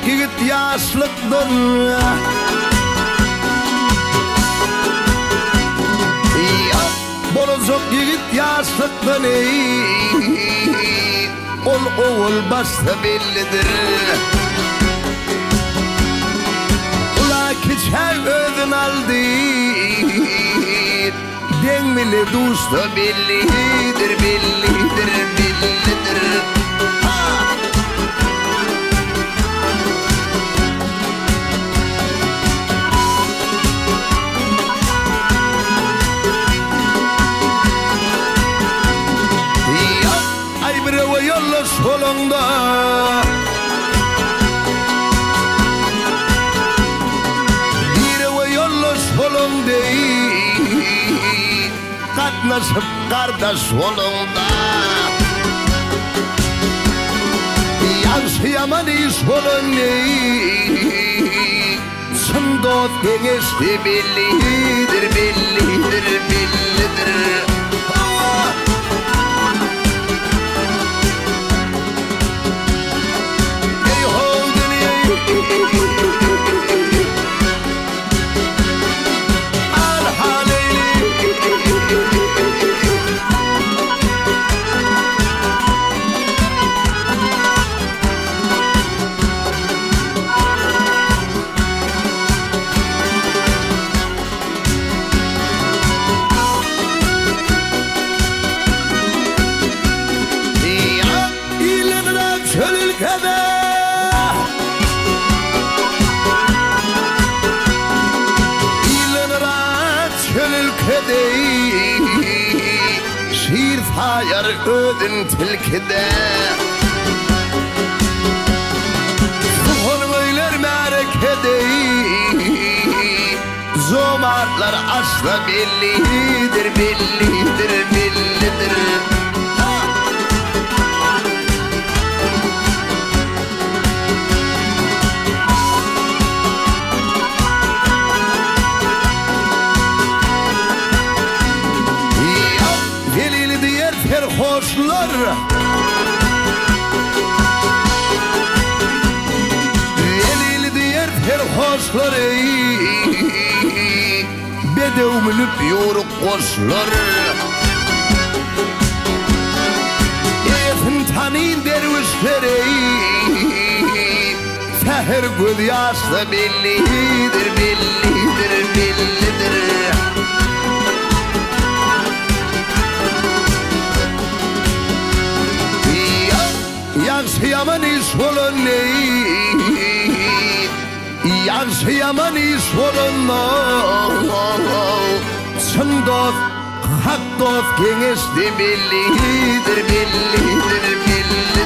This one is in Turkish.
yigit yaşlıktan. Bolacak yigit yaşlıktan ol oğul başta bellidir. Ula keçer ödün aldı dengmeli dosta bellidir, bellidir, bellidir. Yolla solunda bir ve yolla solunda katlaşıp kardeş solunda yansıyaman iş solunda sındot gençti bellidir, bellidir, bellidir. Şiir sayar ödün tilkide Zuhur öyler merekede Zomartlar asla bellidir, bellidir, bellidir. Hoşlar Elil diyer terhoşlar Bedev mülüp yoruk koşlar Efin tanin dervişleri Seher göz yaşlı bellidir, bellidir, bellidir. Yansıyaman iş olun Yansıyaman iş olun Sındof, hak dost gençti bellidir, bellidir, bellidir.